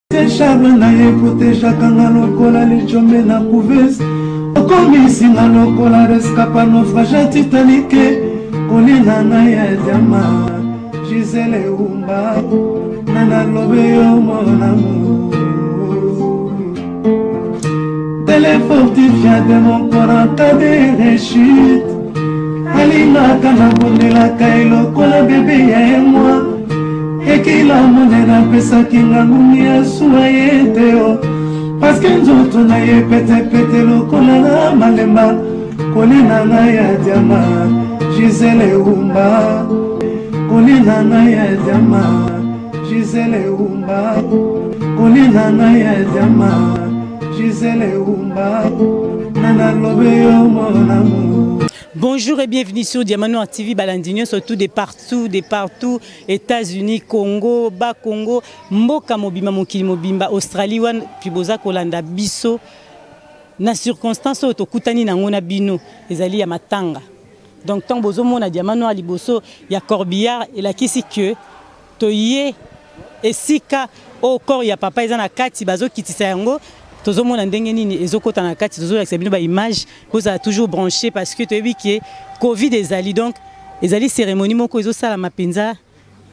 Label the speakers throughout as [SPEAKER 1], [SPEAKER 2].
[SPEAKER 1] Charme na ye proteja kanga lokola lichombe na couveuse okomisinga lokola rescapa naufrage titanique kolina na ya diama Gisele Umba nana lobe yo mon amour téléfortifia de mon corps en cas de rechute alingaka na bondelaka elokola bebe ya moi ekila monena pesaki ngangumi ya suwa ye te o paske nzoto na ye petepete lokola na malemba kolina na ya diama Gisele Umba kolina na ya diama Gisele Umba kolina na ya diama Gisele Umba nana lobe yo mon amour.
[SPEAKER 2] Bonjour et bienvenue sur Diamant Noir TV Balandinio, surtout de partout, États-Unis, Congo, Bas Congo, Mboka Mobimba, Mokili Mobimba, Australie, puis Boza Kolanda, Biso. Na circonstance où Tokutani Nangona Bino, les alliés à Matanga. Donc, tant Bozo Mona Diamant Noir Liboso, il y a Corbillard et la Kisi que Toye et Sika au corps, il y a papa, ils ont la carte, Bazo Kitisango. Tout le monde a des ezokota na kati toujours avec une image vous a toujours branché parce que tu as vu que Covid des ali donc les ali cérémonie moko ezo sala mapenza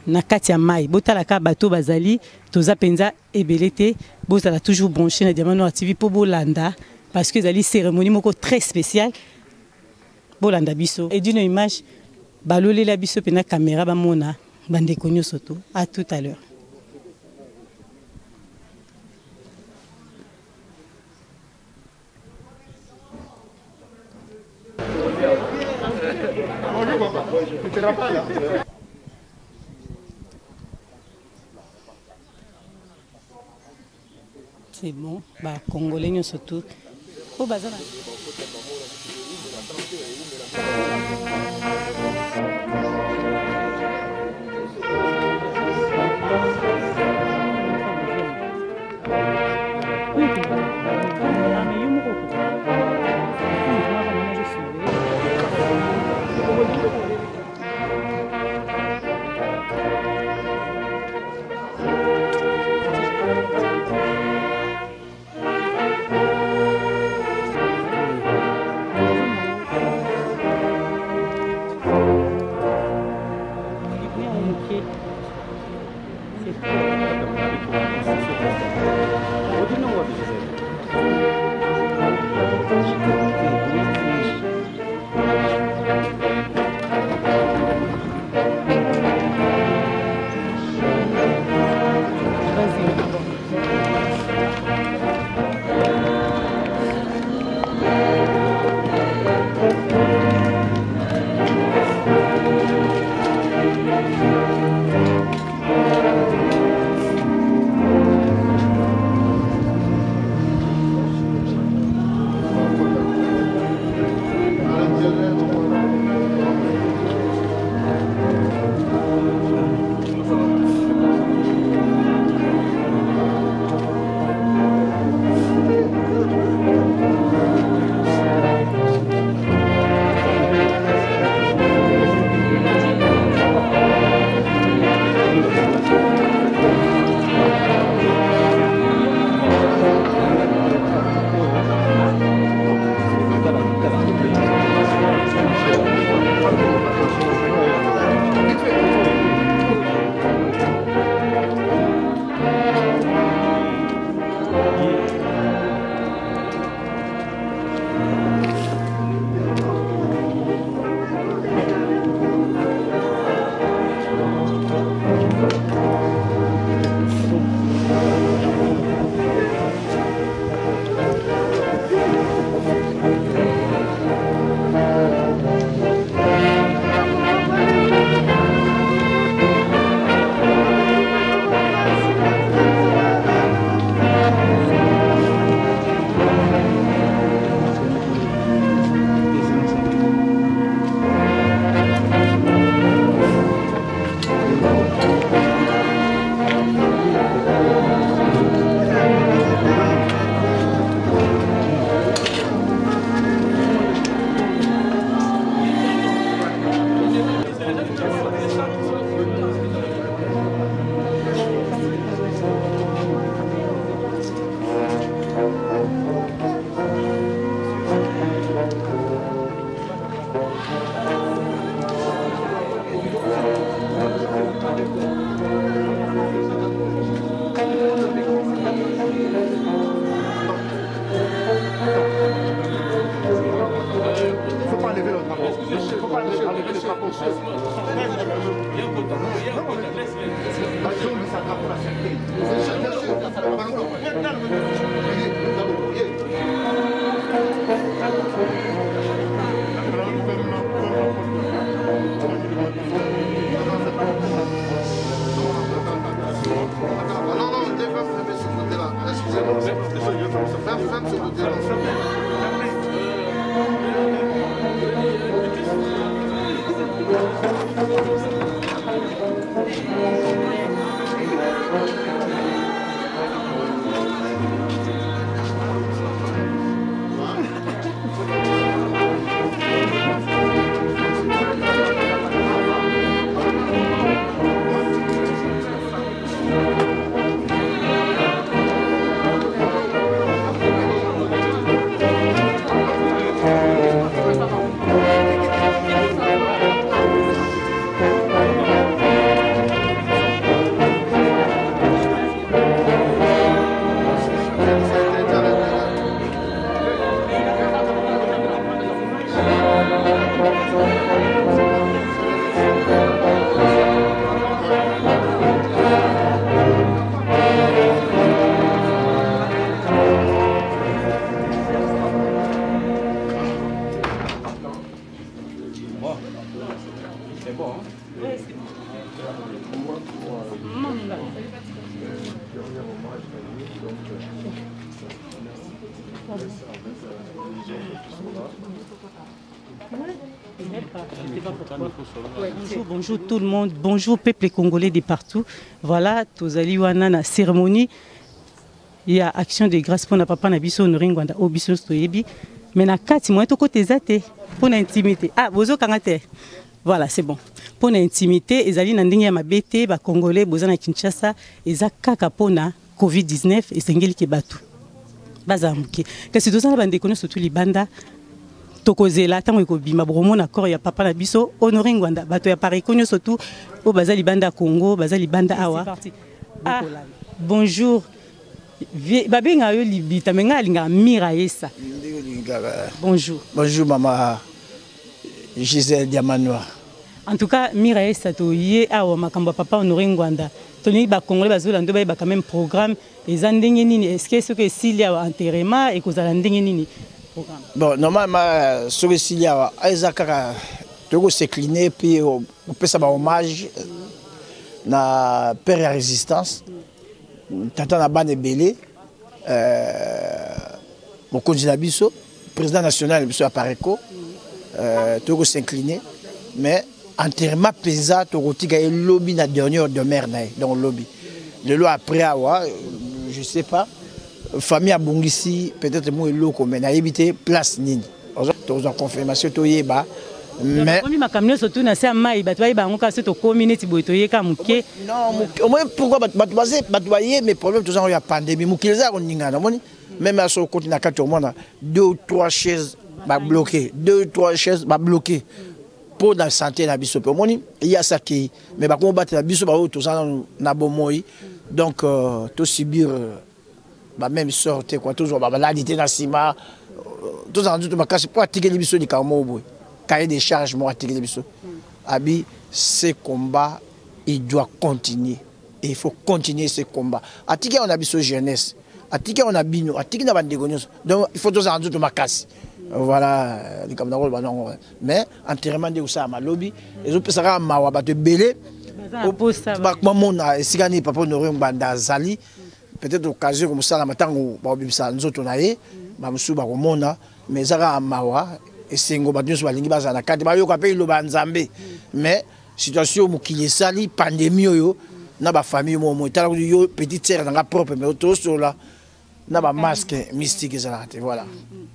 [SPEAKER 2] na kati ya mai botala ka bato bazali toza penza ebelete bozala toujours branché na Diamant Noir TV pour bolanda parce que les ali cérémonie moko très spécial bolanda biso et d'une image balolé la biso pena caméra ba mona bande konyo soto à tout à l'heure. C'est bon, bah Congolais surtout. Oh bazar. Bonjour, bonjour tout le monde, bonjour peuple congolais de partout. Voilà, tozali wana na cérémonie. Il y a action de grâce pour na papa na biso Noringwanda au biso stoyebi. Mais na kati moi to côté zate pour na intimité. Ah, bozo kangate. Voilà, c'est bon. Pour na intimité, ezali na ndenge ya mabete ba congolais boza na Kinshasa, eza kaka pona COVID-19 et sengeli ke batu. Bazamuki. Kasi tozana bande kono surtout libanda. Tokozela tango ekobima bromo na corps ya papa na biso Noringwanda bato ya pare konyo surtout au bazali banda Congo bazali banda awa. Ah, bonjour. Babenga yo libita menga linga miraesa. Bonjour.
[SPEAKER 3] Bonjour maman Gisèle Diamanoa.
[SPEAKER 2] En tout cas miraesa to yé awa makamba papa Noringwanda. Toni ba congolais bazola ndo ba quand même programme et ndenge nini est-ce que ce que s'il y a enterrement et kozala ndenge nini.
[SPEAKER 3] Bon, normalement, sur le site, Isaac a s'incliné puis on peut savoir hommage na père et résistance. Tata na ban belé, mon candidat biso, président national biso à Pareco, tout s'incliné, mais enterrement pesant, tout rotiga et lobby na dernière demeure dans le lobby. Le lot après avoir, je sais pas. Famille à Bongisi, peut-être moi loco, mais n'a évité place nini. Aux confirmation to yeba. Mais
[SPEAKER 2] ma camion surtout na se mai batwa ba ngoka se to community boitoye ka muke.
[SPEAKER 3] Non, au moins pourquoi batwaye mais problème tout ça il y a pandémie mukileza on ningana moni même à son continent quand tout le monde 2 ou 3 chaises ba bloqué, 2 ou 3 chaises ba bloqué. Pour la santé na biso pour moni il y a ça qui mais ba combattre la biso ba tout ça na bomoi donc tout subir bah même sorte quoi toujours bah là dit na ciment tous en tout cas pour attirer les biso di kamobo cahier des charges moi attirer les biso abi ce combat il doit continuer et il faut continuer ce combat attirer on a biso jeunesse attirer on a bino attirer na bandegonios donc il faut tous en tout makasi voilà les camarades bah non mais enterrement de ça ma lobby et je peux ça mawa ba te belé ba maman na sigani papa Noringwanda zali peut-être occasion comme ça la matango ba bibisa nzoto na ye ba musu ba komona mais zaka mawa et sengo ba nyusu balingi baza na kati ba yoka pe lo ba nzambe mais situation mukili sali pandémie yo na ba famille mo tala yo petite sœur na propre mais auto sur là na ba masque mystique ça voilà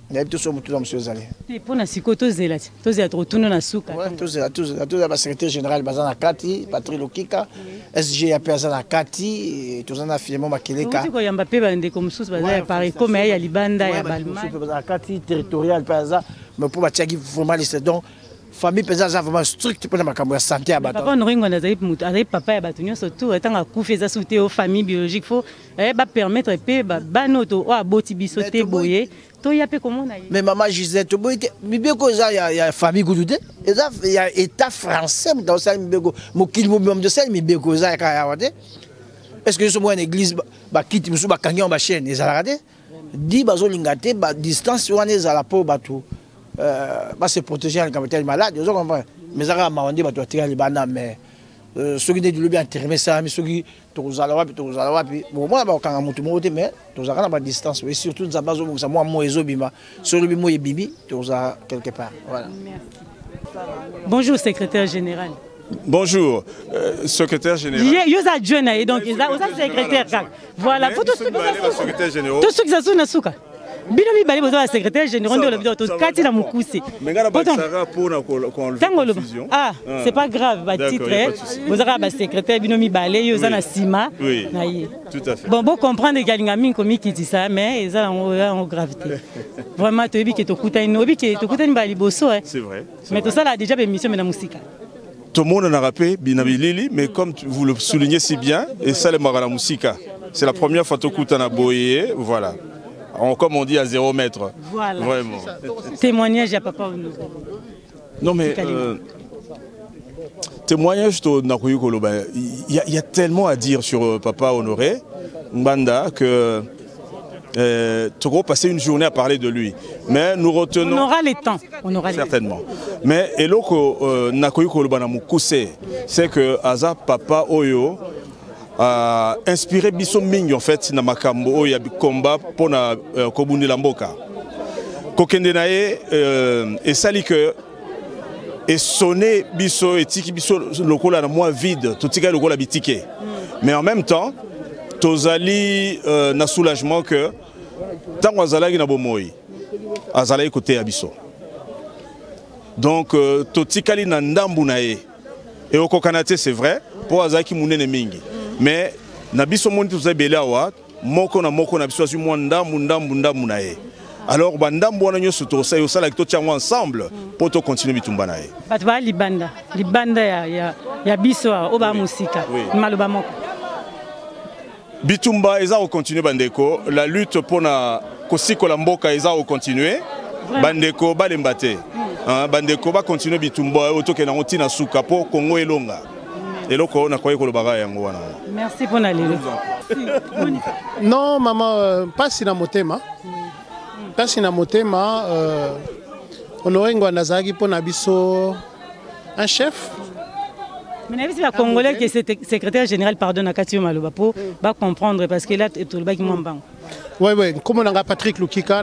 [SPEAKER 3] na tout so mutu monsieur zali
[SPEAKER 2] et pour na sikoto zelati to zela retourner na suka
[SPEAKER 3] ouais tout ba secrétaire général bazana kati Patrick Lokika SG ya bazana kati tout ça na finalement makeleka
[SPEAKER 2] ko yamba pe bande comme sous bazana pareil comme ya libanda ya balma
[SPEAKER 3] bazana kati territorial baza mais pour batiaki formaliste donc famille pesa ça vraiment strict pour la santé à
[SPEAKER 2] papa on ringo na papa ya batunyo surtout etanga kufeza souté aux familles biologiques faut ba permettre pe ba noto o aboti bisoté boye to ya pe comment na
[SPEAKER 3] mais maman Gisette boye mibeko za ya famille goudouté et ça il y a état français dans ça mibeko mokili mobimam de ça mibeko za ka wate est-ce que je suis moi une église ba kiti musu ba kangi ba chaîne ezala raté di bazo lingate ba distance wana ezala po bato se protéger quand tu es malade, vous comprenez. Mais ça va m'amener à tirer les bananes, mais ceux qui disent bien terminer ça, mais ceux qui tous à la puis bon moi quand on monte mais tous à la distance, et surtout dans base où ça moi ezobima, sur le bimo et bibi, tous à quelque part. Voilà.
[SPEAKER 2] Bonjour secrétaire général.
[SPEAKER 4] Bonjour, secrétaire général.
[SPEAKER 2] Vous êtes jeune et donc vous êtes secrétaire. Voilà, faut tout
[SPEAKER 4] secrétaire général.
[SPEAKER 2] Tout ce qui s'assoit souka. Binomi bali bozo secrétaire général de l'hôpital to kati na mukuse. Ah, c'est pas grave, ba titre. Vous avez ba secrétaire binomi bali yo za na sima.
[SPEAKER 4] Oui. Tout à fait.
[SPEAKER 2] Bon comprendre que linga min komi kiti ça mais ça en gravité. Vraiment to yebi ke to kutani no bi ke to kutani bali boso.
[SPEAKER 4] C'est vrai.
[SPEAKER 2] Mais tout ça là déjà émission mais na musique.
[SPEAKER 4] Tout le monde en a rappelé Binabilili, mais comme vous le soulignez si bien, et ça le Marala Musika. C'est la première fois que tu as boyé, voilà. Comme on dit à 0 mètre.
[SPEAKER 2] Voilà.
[SPEAKER 4] Vraiment.
[SPEAKER 2] Témoignage à papa Honoré.
[SPEAKER 4] Non mais témoignage il y a tellement à dire sur papa Honoré Mbanda que tu vas passer une journée à parler de lui. Mais nous retenons.
[SPEAKER 2] On aura les temps. On aura
[SPEAKER 4] certainement. Mais eloko nakoyi kolobana mukuse, c'est que Aza papa Oyo a inspiré biso mingi en fait na makambo oyo ya combat pour na kobundi la mboka. Kokende na ye esali que et sonné biso etiki biso lokola na moi vide, totika lokola bitike. Mais en même temps, tozali na soulagement que tango azalaki na bomoi azalaki côté ya biso. Donc totikali na ndambu na ye. Et au kokanate c'est vrai pour azaki munene mingi. Mais na biso moni tozali belawa moko na biso asu mo ndambu na ye. Alors bandambu wana nyoso to sa yo sala to tiango ensemble pour to continuer bitumba na ye.
[SPEAKER 2] Bato ba libanda ya biso oba musika maloba moko.
[SPEAKER 4] Bitumba eza continuer bandeko, la lutte pour na kosikola mboka eza continuer. Bandeko balembate. Bandeko ba continuer bitumba otoke na ntina suka po Congo elonga. Eloko na koye kolobaga yango wana.
[SPEAKER 2] Merci pour na lelo.
[SPEAKER 5] Non maman pas si na motema. Pas si na motema Honoré Ngwanda zaki pour na biso un chef.
[SPEAKER 2] Mais si les Congolais qui est secrétaire général pardonne à Katio Maloba pour comprendre parce que là tout le bac moins bon.
[SPEAKER 5] Oui, comme on a Patrick Lukika,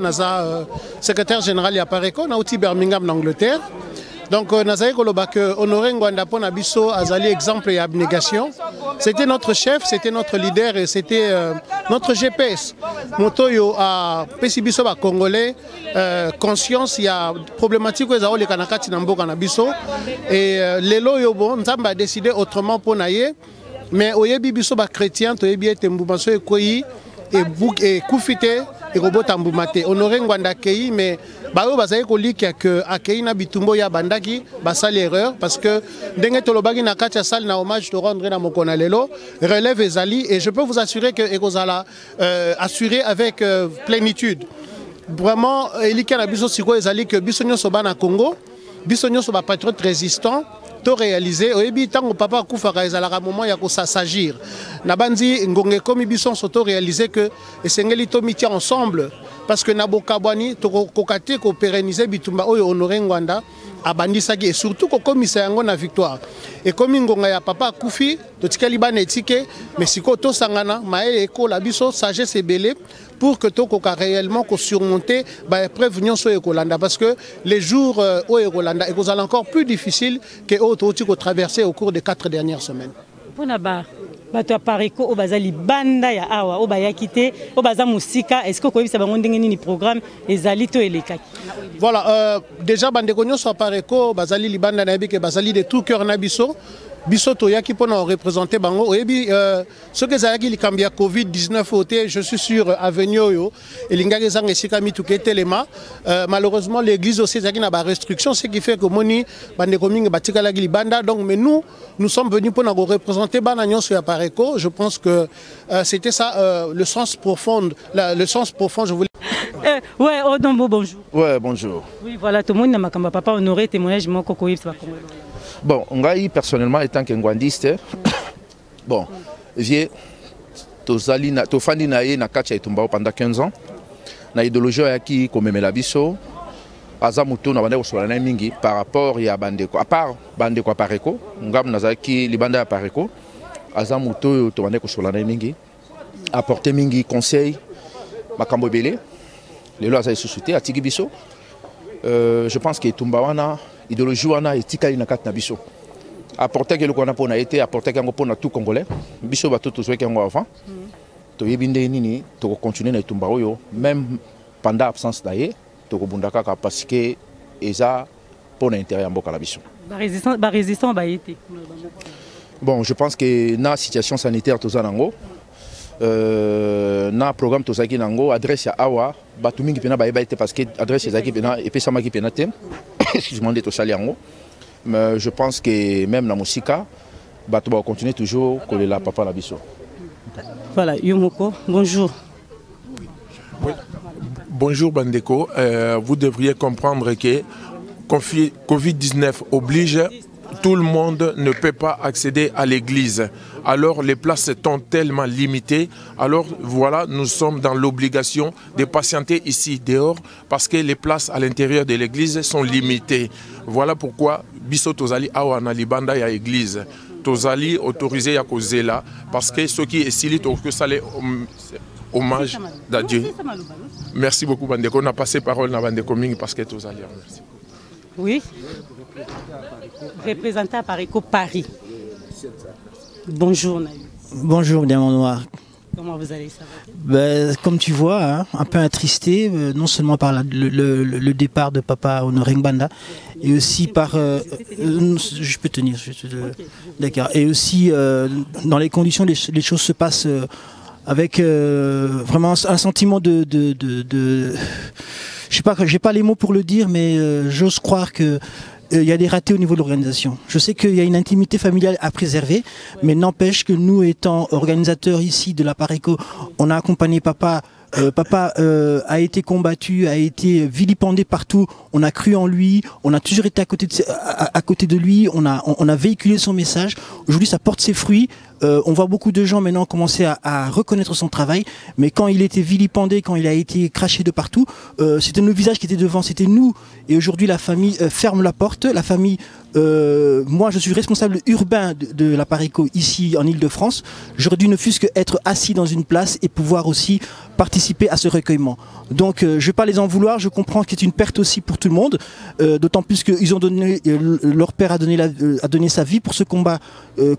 [SPEAKER 5] secrétaire général de Pareco, na outi Birmingham en Angleterre. Donc Nazaï Kolobak Honoré Ngwanda pour Nabiso Azali exemple et abnégation. C'était notre chef, c'était notre leader et c'était notre GPS. Motoyo a Pesibiso ba Congolais conscience il y a problématique aux les kanakati nambo kanabiso et lelo yo bon nzamba a décidé autrement pour naie mais oyebi biso ba chrétien toyebi etembumaso ekoyi et koufité et robot ambumate Honoré Ngwanda kei mais bayo bazali kolika que akei na bitumbo ya bandaki basali erreur parce que ndenge tolobaki na kati ya salle na hommage to rendre na mokona lelo relève ezali et je peux vous assurer que ekozala assurer avec plénitude vraiment elika na biso siko ezali que biso nyonso bana Congo biso nyonso ba patriote résistant to réaliser oyebi tango papa kufaka ezalaka moment ya ko s'agir na bandi ngonge komi biso soto réaliser que esengeli to mitia ensemble parce que na bokabwani to kokate ko pérenniser bitumba oyo Honoré Ngwanda abandisaki et surtout ko komisa yango na victoire et komi ngonga ya papa kufi to tikali bana etike mais siko to sangana maele eko la biso sagesse ebele pour que to koka réellement ko surmonter ba épreuve nyonso e kolanda parce que les jours au e kolanda et kozala encore plus difficile que auto tiko traverser au cours des 4 dernières semaines.
[SPEAKER 2] Pona ba bato ya Pareco o bazali banda ya awa o bayaki te o baza musika est-ce que koyebisa bango ndenge nini programme ezali to elekaki.
[SPEAKER 5] Voilà déjà bandeko nyonso ya Pareco bazali libanda na yebi ke bazali de tout cœur na biso biso toyaki pour nous représenter bango oyebi ce que zalaki likambi ya Covid-19 oté je suis sûr avenue yo elingaki zanga esika mituke telema malheureusement l'église aussi zaki na ba restriction ce qui fait que moni bande kominga batikala libanda donc mais nous sommes venus pour nous représenter bana nyonso ya Pareco. Je pense que c'était ça le sens profond je voulais
[SPEAKER 2] ouais Odombo bonjour.
[SPEAKER 6] Ouais bonjour.
[SPEAKER 2] Oui voilà tout le monde na makamba papa honoré témoignage moko koyib sa Congo.
[SPEAKER 6] Bon, ngai personnellement étant qu'engwandiste, bon, j'ai tofandi na ye na kati ya Itumbao pendant 15 ans. Na idéologie yaki komemela biso, azamuto na bande kosola na mingi par rapport ya bandeko. À part bandeko Pareco, ngam nazaki libanda ya Pareco, azamuto to bande kosola na mingi, apporter mingi conseil, makambo belé, lelo azali société atiki biso. Je pense que Tumbawana idéologie wana etikali na kati na biso apporter quelque qu'on a pour na été apporter quelque pour na tout congolais biso bato to souhaiter ngo avant to yebinde nini to continuer na Tumba oyo même pendant absence d'ailleurs to kobunda kaka parce que eza pour l'intérieur mboka la biso
[SPEAKER 2] ba résistant ba été
[SPEAKER 6] bon je pense que na situation sanitaire to zanango na programme to zaki nango adresse ya awa batu mingi pena ba été parce que adresse zaki pena et pesa maki pena tem excuse-moi de to saliango mais je pense que même na musika batu ba continuer toujours kolela papa la biso.
[SPEAKER 2] Voilà Yomoko bonjour.
[SPEAKER 7] Oui. Bonjour Bandeko, vous devriez comprendre que Covid-19 oblige. Tout le monde ne peut pas accéder à l'église. Alors les places sont tellement limitées. Alors voilà, nous sommes dans l'obligation de patienter ici dehors parce que les places à l'intérieur de l'église sont limitées. Voilà pourquoi biso tozali awa na libanda ya église. Tozali autorisé ya kozela parce que ce qui est sili que ça les hommage à Dieu. Merci beaucoup Bandeko. On a passé parole na Bandeko mingi parce que tozali. Merci.
[SPEAKER 2] Oui. Représentant à Pareco Paris. Bonjour Naïm.
[SPEAKER 8] Bonjour Diamant Noir.
[SPEAKER 2] Comment vous allez, ça va?
[SPEAKER 8] Comme tu vois, hein, un peu attristé, non seulement par le départ de Papa Honoré Ngbanda, et aussi par... je peux tenir, d'accord. Et aussi, dans les conditions, les choses se passent avec vraiment un sentiment de je sais pas, j'ai pas les mots pour le dire, mais j'ose croire que il y a des ratés au niveau de l'organisation. Je sais qu'il y a une intimité familiale à préserver, mais n'empêche que nous, étant organisateurs ici de la Pareco, on a accompagné Papa. Papa a été combattu, a été vilipendé partout. On a cru en lui, on a toujours été à côté de lui, on a véhiculé son message. Aujourd'hui, ça porte ses fruits. On voit beaucoup de gens maintenant commencer à reconnaître son travail, mais quand il était vilipendé, quand il a été craché de partout, c'était nos visages qui étaient devant, c'était nous. Et aujourd'hui, la famille ferme la porte. La famille, moi, je suis responsable urbain de la Pareco ici en Ile-de-France. J'aurais dû ne fût-ce qu'être assis dans une place et pouvoir aussi participer à ce recueillement. Donc, je ne vais pas les en vouloir. Je comprends que c'est une perte aussi pour tout le monde, d'autant plus qu'ils ont donné, leur père a donné sa vie pour ce combat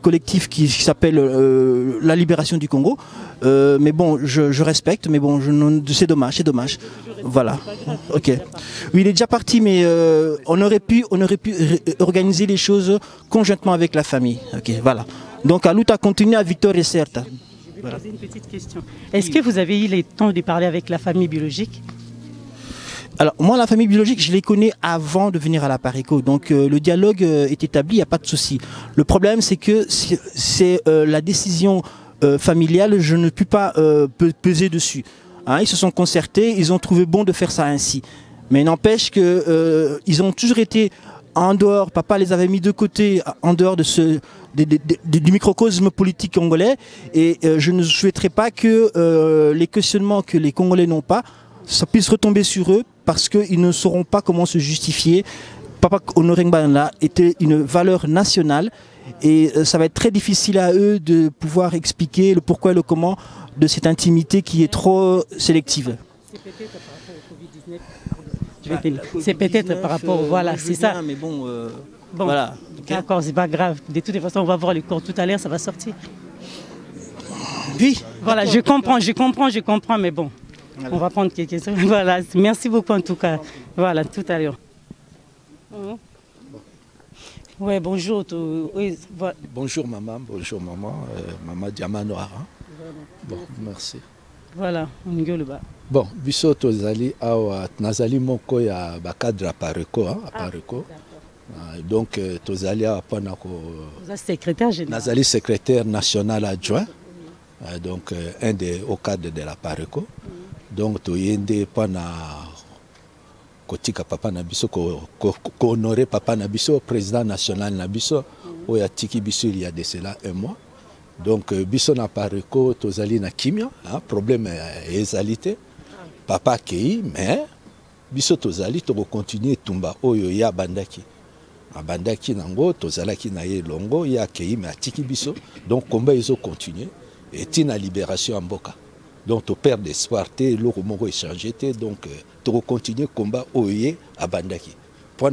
[SPEAKER 8] collectif qui s'appelle la libération du Congo. Mais bon, je respecte, mais bon, c'est dommage, c'est dommage. Voilà. Ok. Oui, il est déjà parti, mais on aurait pu organiser les choses conjointement avec la famille. Ok, voilà. Donc, à lutte à continuer à victoire et certes.
[SPEAKER 2] Voilà. Une petite question. Est-ce que vous avez eu le temps de parler avec la famille biologique?
[SPEAKER 8] Alors, moi, la famille biologique, je les connais avant de venir à la Pareco. Donc, le dialogue est établi, il n'y a pas de souci. Le problème, c'est que c'est la décision familiale, je ne puis pas peser dessus. Hein, ils se sont concertés, ils ont trouvé bon de faire ça ainsi. Mais n'empêche qu'ils ont toujours été en dehors, papa les avait mis de côté, en dehors de du microcosme politique congolais. Et je ne souhaiterais pas que les questionnements que les Congolais n'ont pas, ça puisse retomber sur eux parce qu'ils ne sauront pas comment se justifier. Papa Honoré Ngbanda était une valeur nationale et ça va être très difficile à eux de pouvoir expliquer le pourquoi et le comment de cette intimité qui est trop sélective.
[SPEAKER 2] C'est peut-être par rapport, voilà, c'est ça.
[SPEAKER 8] Mais bon,
[SPEAKER 2] voilà. D'accord, c'est pas grave. De toutes les façons, on va voir le corps tout à l'heure, ça va sortir.
[SPEAKER 8] Oui.
[SPEAKER 2] Voilà, je comprends, mais bon. Voilà. On va prendre quelques secondes. Voilà, merci beaucoup en tout cas. Voilà, tout à l'heure. Ouais, bonjour.
[SPEAKER 6] Bonjour maman, maman Diamant Noir. Hein? Bon, merci.
[SPEAKER 2] Voilà, on y va.
[SPEAKER 6] Bon, biso tozali awa nazali moko ya cadre à Pareco, hein, à Pareco. Donc tozali awa pana ko
[SPEAKER 2] secrétaire général.
[SPEAKER 6] Nazali secrétaire national adjoint. Donc un des hauts cadres de la Pareco. Donc toyende pana kotika papa na biso ko honorer papa na biso président national na biso oya tiki biso il y a de cela un mois. Donc biso na Pareco tozali na kimia, hein, problème ezalité. Papa kei mais biso tozali to continuer tumba oyo ya bandaki. Abandaki nango tozalaki na ye longo ya kei mais atiki biso. Donc combat ils ont continué et tina libération en mboka. Donc tu perds d'espoir, le moko échangé, donc tu continuer le combat oye à Bandaki. Pour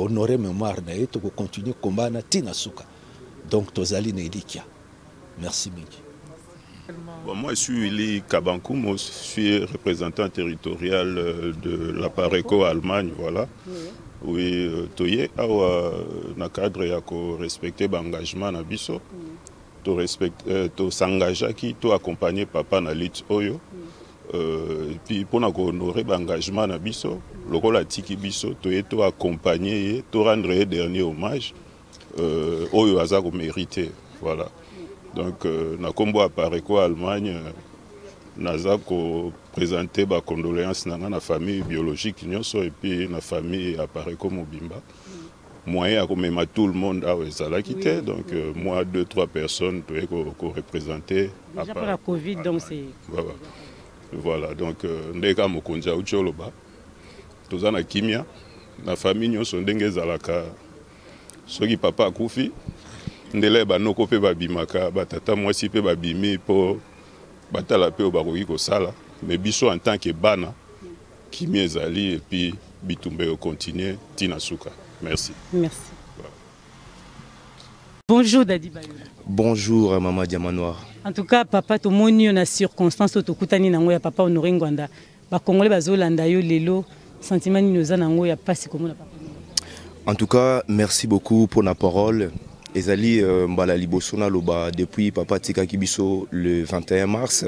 [SPEAKER 6] honorer mémoire, tu continuer le combat na tina suka. Donc tu zali na ilikia. Merci Mingi.
[SPEAKER 9] Bon, moi je suis Willy Kabankoum, je suis représentant territorial de la Pareco Allemagne, voilà. Oui, toye awa na cadre ya ko respecter l'engagement na biso. To s'engager qui to accompagner papa na lutte oyo et puis pour honorer l'engagement na biso lokola tiki biso to accompagner to rendre dernier hommage oyo aza ko mériter, voilà. Donc na kombo à Pareco Allemagne naza ko présenter ba condoléances na famille biologique nyonso et puis na famille à Pareco Mobimba. Moyen à même tout le monde a quitté, donc moi 2-3 personnes pour représenter.
[SPEAKER 2] Déjà pour la Covid, donc c'est.
[SPEAKER 9] Voilà, donc ndeka mokonja ucholoba. Tozana kimia, na famille nyonso ndenge zalaka. Soki papa akufi, ndele ba noko pe babimaka, batata mwasi pe babimi po batala pe obakoki kosala, mais biso en tant que bana kimia ezali et puis bitumbe continuer tina suka. Merci.
[SPEAKER 2] Merci. Bonjour Dadi Bayola.
[SPEAKER 10] Bonjour Maman Diamant Noir.
[SPEAKER 2] En tout cas, papa, to moni na circonstance to kutani nango ya papa Honoré Ngwanda. Ba Congolais bazolanda yo lelo sentiment ni noza nango ya pasi comme papa.
[SPEAKER 10] En tout cas, merci beaucoup pour la parole. Ezali mbala libosona loba depuis papa Tika Kibiso le 21 mars.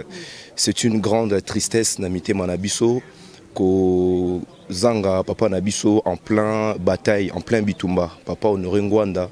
[SPEAKER 10] C'est une grande tristesse namité manabiso ko zanga papa nabiso en plein bataille, en plein bitumba. Papa Honoré Ngwanda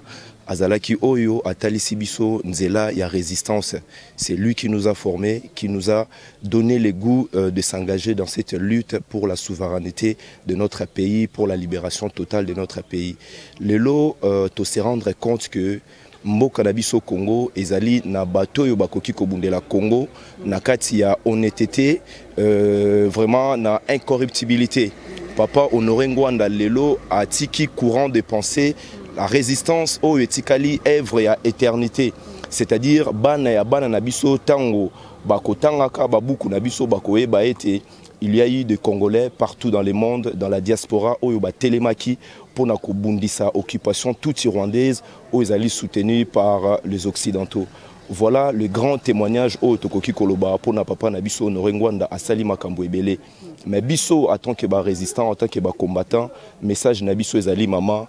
[SPEAKER 10] azalaki oyo atalisi biso nzela ya résistance. C'est lui qui nous a formés, qui nous a donné le goût de s'engager dans cette lutte pour la souveraineté de notre pays, pour la libération totale de notre pays. Lelo to se rendre compte que mboka na biso Congo ezali na bato yo bakoki kobundela Congo na kati ya honnêteté, vraiment na incorruptibilité. Papa Honoré Ngwanda lelo a tiki courant de pensée la résistance au etikali œuvre ya éternité, c'est-à-dire bana ya bana na biso tango bakotanga ka babuku na biso bakoyeba ete il y a eu des Congolais partout dans le monde, dans la diaspora oyo ba telemaki pour na kobundisa occupation toute rwandaise où ils allaient soutenus par les occidentaux. Voilà le grand témoignage au Tokoki Koloba pour na papa na biso Honoré Ngwanda asali makambo ebele. Mais biso en tant que résistant, en tant que combattant, message na biso ezali maman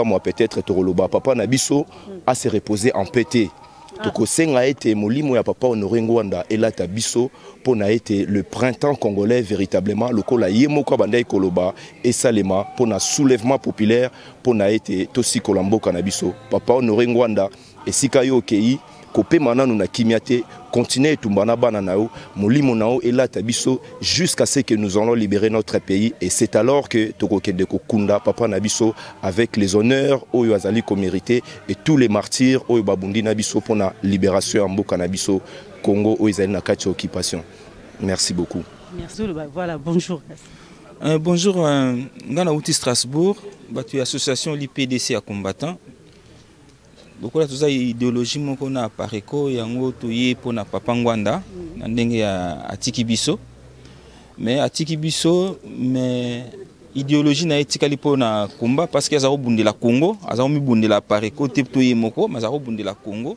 [SPEAKER 10] moi peut-être Toroloba papa Nabiso a se reposer en pété. Toko senga été molimo ya papa Honoré Ngwanda et là tabiso pour na été le printemps congolais véritablement le kola yemo kwa bandai koloba et salema pour na soulèvement populaire pour na été tosi kolambo kanabiso papa Honoré Ngwanda et sikayo kei kopé mananu na kimiate continuer tumbana bana nao molimo nao et là tabiso jusqu'à ce que nous allons libérer notre pays et c'est alors que tokokende kokunda papa nabiso avec les honneurs oyo azali ko mérité et tous les martyrs oyo babundi nabiso pour la libération en mboka nabiso Congo oyo ezali na kati occupation. Merci beaucoup.
[SPEAKER 2] Merci. Voilà, bonjour.
[SPEAKER 11] Bonjour, ngana outi Strasbourg, batu association l'IPDC à combattant. Donc là, tout ça idéologie moko na Pareco yango toye pona papa Ngwanda na ndenge ya atiki biso. Mais atiki biso mais idéologie na etikali pona combat parce que azaro bundela Congo, azaro mi bundela Pareco te toye moko, mais azaro bundela Congo.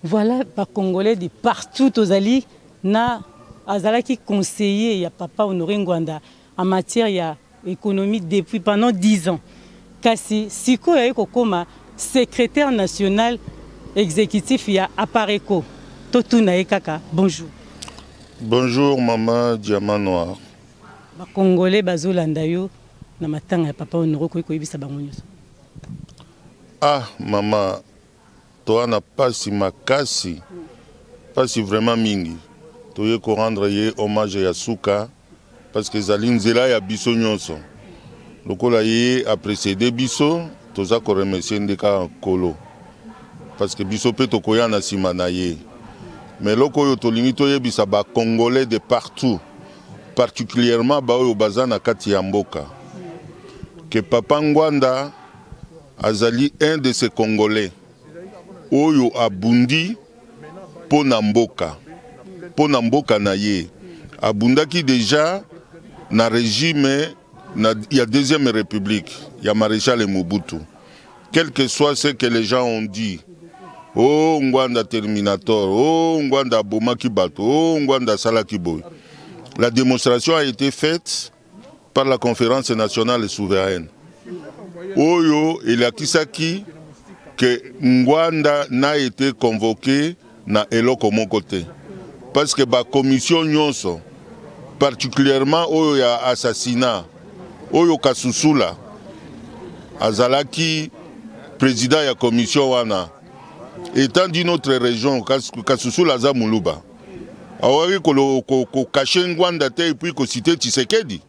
[SPEAKER 2] Voilà par Congolais de partout aux alliés na azalaki conseiller ya papa Honoré Ngwanda en matière ya économie depuis pendant 10 ans. kasi siko ya kokoma secrétaire national exécutif ya Apareco. Totuna ekaka, bonjour.
[SPEAKER 12] Bonjour maman Diamant Noir.
[SPEAKER 2] Ba Congolais bazolanda yo na matanga ya papa Honoro ko yebisa bango nyonso.
[SPEAKER 12] Ah maman, toi na pasi makasi. Pasi vraiment mingi. Toye ko rendre ye hommage ya suka parce que zalinzela ya biso nyonso. Lokola ye a précédé biso, toza ko remercier ndeka kolo. Parce que biso pe tokoya na sima na ye. Mais loko yo tolingi toyebisa ba Congolais de partout, particulièrement ba oyo baza na kati ya mboka, que Papa Ngwanda azali un de ces Congolais oyo abundi pona mboka na ye. Abundaki déjà na régime il y a deuxième république, il y a maréchal Mobutu. Quel que soit ce que les gens ont dit, oh Ngwanda Terminator, oh Ngwanda Bomaki Bato, oh Ngwanda Salaki Boy. La démonstration a été faite par la conférence nationale souveraine. Oyo Elakisaki que Ngwanda n'a été convoqué na eloko mokote. Parce que la commission nyonso, particulièrement oyo ya assassinat, oyo Kasusula, azalaki président de la commission wana, étant d'une autre région, Kasusula za Muluba. Awari ko caché Ngwanda te et puis ko cité Tshisekedi.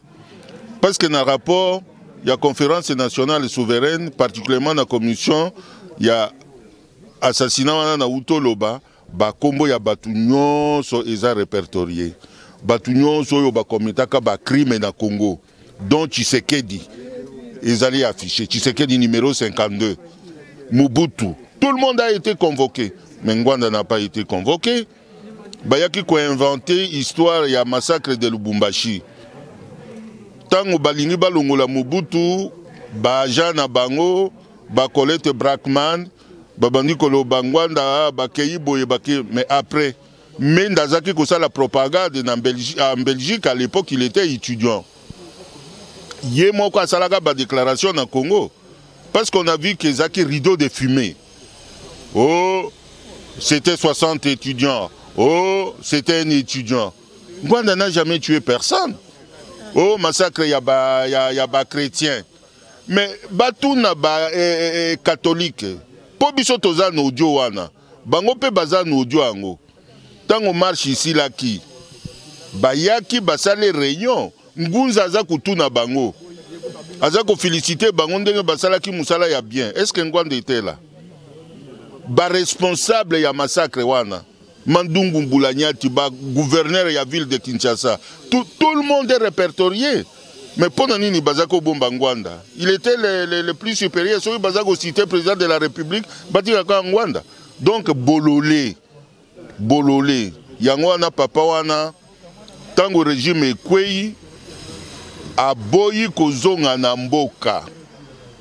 [SPEAKER 12] Parce que dans le rapport, il y a conférence nationale souveraine, particulièrement dans la commission, il y a assassinat wana na Utoloba, ba kombo ya batu nyonso eza répertorié. Batu nyonso yo ba komitaka ba crime na Congo, dont Tshisekedi. Ils allaient afficher Tshisekedi numéro 52. Mobutu. Tout le monde a été convoqué. Mais Ngwanda n'a pas été convoqué. Bayaki ko inventé histoire ya massacre de Lubumbashi. Tango balingi balongola Mobutu, ba Jana Bango, ba Colette Brackman, babandi kolo Bangwanda, ba Keyi Boye Baki, mais après, Mendazaki ko ça la propagande en Belgique, à l'époque il était étudiant. Yemoko Asalaga ba déclaration en Congo. Parce qu'on a vu que Zaki rideau de fumée. Oh, c'était 60 étudiants. Oh, c'était un étudiant. Ngwanda n'a jamais tué personne. Oh, massacre, y a ba chrétien. Mais batuna ba catholique. Po biso toza no audio wana. Bango pe baza no audio ango. Tango marche ici là qui. Bayaki basale réunion. Ngunza aza kutuna bango. Aza ko féliciter bango ndenge basala ki musala ya bien. Est-ce que Ngwanda était là? Ba responsable ya massacre wana. Mandungu Mbulanyati, ba gouverneur ya ville de Kinshasa. Tout le monde est répertorié. Mais pendant nini bazako bomba Ngwanda, il était le plus supérieur. Celui bazako cité président de la République, batika Ngwanda. Donc bololé. Yango wana papa wana tango régime ekwei aboyi kozonga na mboka.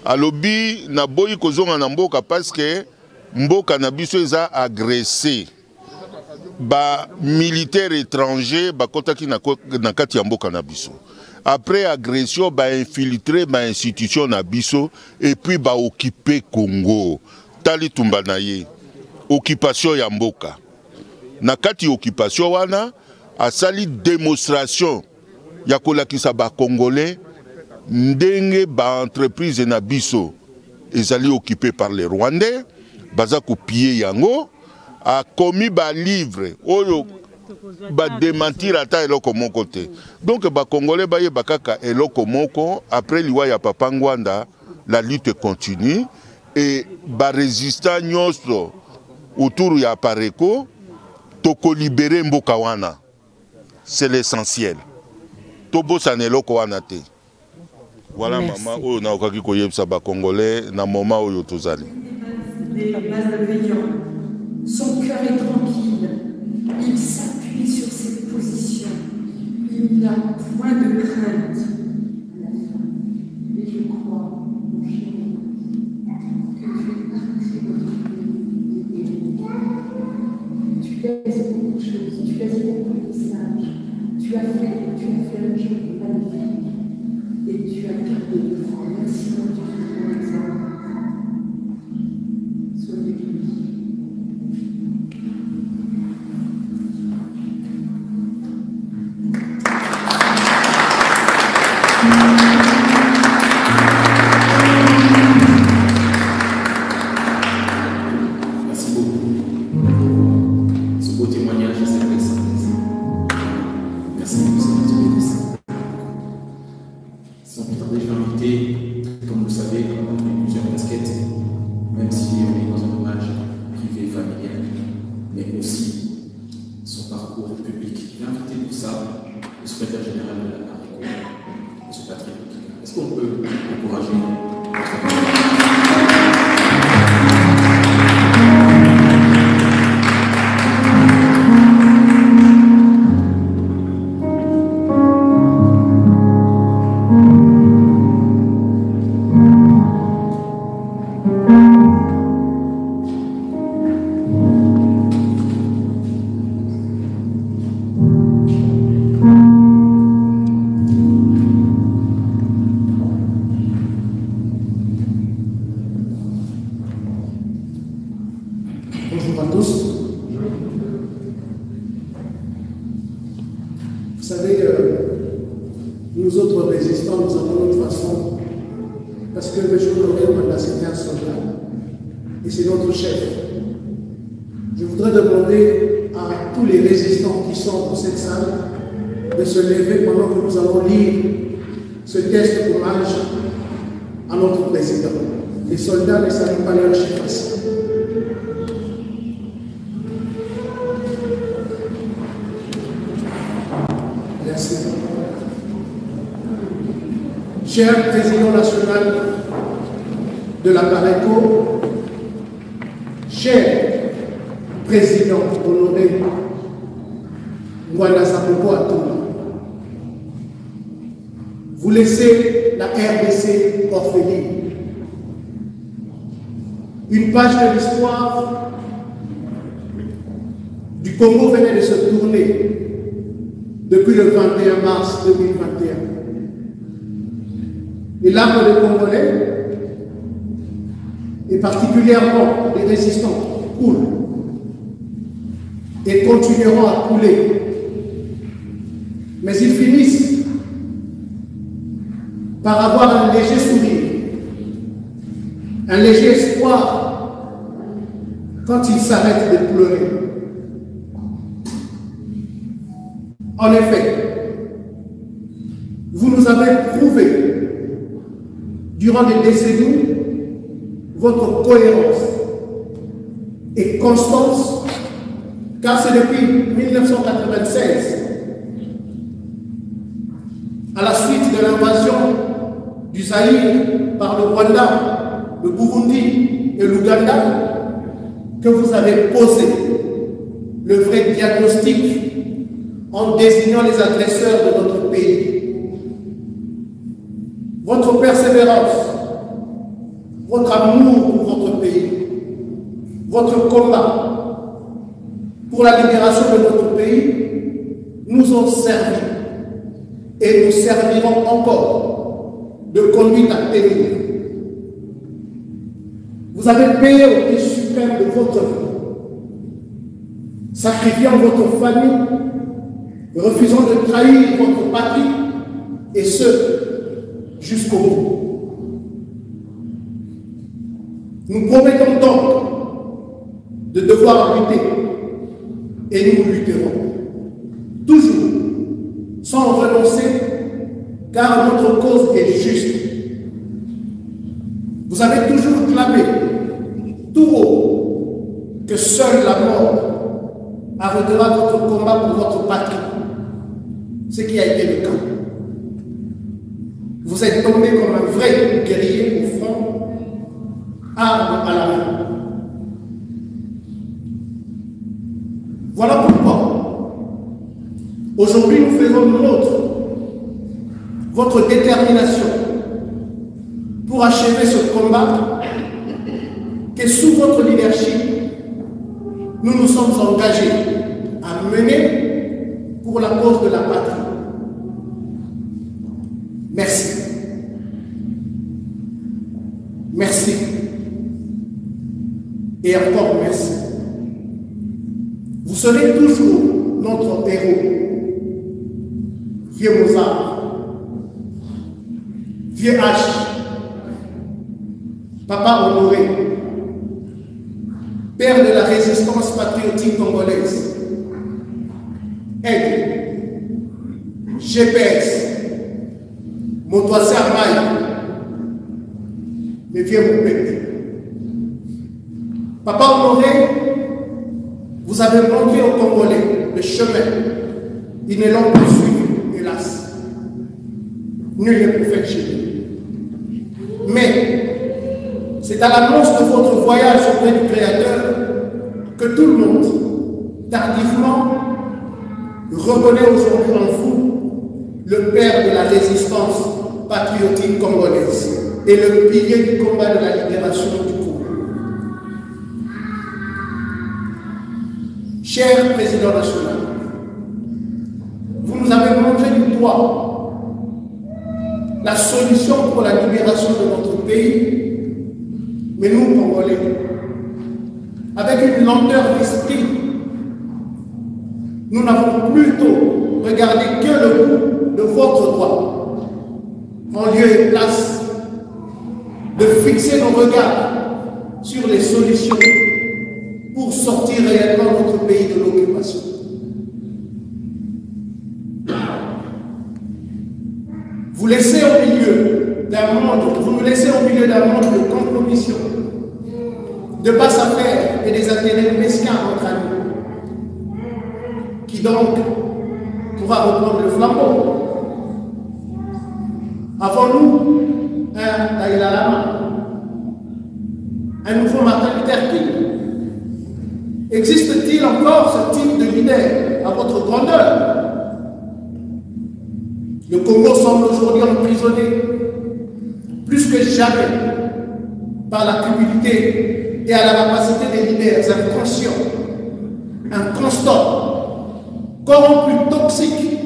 [SPEAKER 12] Alobi na boyi kozonga na mboka parce que mboka na biso eza agressé. Ba militaire étranger ba kotaki na kati ya mboka na biso. Après agression ba infiltré ba institution na biso et puis ba occuper Congo. Tali tumba na ye. Occupation ya mboka. Na kati occupation wana asali démonstration ya kolakisa ba Congolais ndenge ba entreprise na biso ezali occupé par les Rwandais baza ko piller yango a commis ba livre oyo ba démentir ata eloko moko te. Donc ba Congolais ba ye bakaka eloko moko après liwa ya Papa Ngwanda la lutte continue et ba résistant nyonso autour ya Apareco toko libérer mboka wana. C'est l'essentiel. Tobo saneloko wana te. Voilà maman oyo na okaki koyebisa ba Congolais na moment oyo tozali.
[SPEAKER 13] Son cœur est tranquille. Il s'appuie sur ses positions. Il n'a point de crainte. Et je crois, mon chéri, que tu laisses beaucoup de choses, tu laisses beaucoup de messages. Tu as fait un jeu magnifique. et tu as gardé le front. Merci mon Dieu pour ton exemple. Soyez bénis.
[SPEAKER 14] Merci beaucoup. Ce beau témoignage et cette belle synthèse. Merci beaucoup, Seigneur, Dieu bénisse. Sans plus tarder, je vais inviter, comme vous le savez, on a plusieurs casquettes, même si on est dans un hommage privé, familial, mais aussi son parcours public. Je vais inviter pour ça le secrétaire général de la PARECO, M. Patrick. Est-ce qu'on peut encourager
[SPEAKER 5] Bonjour à tous. Vous savez, nous autres résistants, nous avons notre façon, parce que le jour de Rwanda, c'était un soldat, et c'est notre chef. Je voudrais demander à tous les résistants qui sont dans cette salle de se lever pendant que nous allons lire ce texte d'hommage à notre président. Les soldats ne saluent pas leur chef assis. Merci. Cher président national de la PARECO, cher président honoré Ngwanda Samoko Atouma, vous laissez la RDC orpheline. Une page de l'histoire du Congo venait de se tourner depuis le 21 mars 2021. Et l'âme des Congolais, et particulièrement des résistants, coulent et continueront à couler. Mais ils finissent par avoir un léger sourire, un léger espoir quand ils s'arrêtent de pleurer. En effet, vous nous avez prouvé durant des décennies votre cohérence et constance, car c'est depuis 1996, à la suite de l'invasion du Zaïre par le Rwanda, le Burundi et l'Ouganda, que vous avez posé le vrai diagnostic en désignant les agresseurs de notre pays. Votre persévérance, votre amour pour votre pays, votre combat pour la libération de notre pays nous ont servi et nous serviront encore de conduite à tenir. Vous avez payé au prix suprême de votre vie, sacrifiant votre famille, refusant de trahir votre patrie, et ce, jusqu'au bout. Nous promettons donc de devoir lutter, et nous lutterons. Toujours, sans renoncer, car notre cause est juste. Vous avez toujours clamé, tout haut, que seule la mort arrêtera votre combat pour votre patrie, ce qui a été le cas. Vous êtes tombé comme un vrai guerrier au front, arme à la main. Voilà pourquoi, aujourd'hui, nous faisons nôtre votre détermination pour achever ce combat que sous votre leadership, nous nous sommes engagés à mener pour la cause de la patrie. Merci.
[SPEAKER 15] Et encore merci. Vous serez toujours notre héros. Vieux Mozart, vieux H, Papa Honoré, père de la résistance patriotique congolaise, Aigle, GPS, Motoissé Amaï, le vieux Moupette. Papa Honoré, vous avez montré aux Congolais le chemin. Ils ne l'ont pas suivi, hélas. Nul n'est prophète chez nous. Mais c'est à l'annonce de votre voyage auprès du Créateur que tout le monde, tardivement, reconnaît aujourd'hui en vous le père de la résistance patriotique congolaise et le pilier du combat de la libération du Congo. Cher Président national, vous nous avez montré du doigt la solution pour la libération de notre pays, mais nous, Congolais, avec une lenteur d'esprit, nous n'avons plutôt regardé que le bout de votre doigt, en lieu et place de fixer nos regards sur les solutions pour sortir réellement notre pays de l'occupation. Vous laissez au milieu d'un monde, vous nous laissez au milieu d'un monde de compromission, de basse affaires et des intérêts mesquins entre nous. Qui donc pourra reprendre le flambeau? Avons-nous un Dalai Lama, un nouveau Martin Luther King? Existe-t-il encore ce type de leader à votre grandeur? Le Congo semble aujourd'hui emprisonné plus que jamais par la cupidité et à la capacité des leaders inconscients, inconstants, corrompus, toxiques,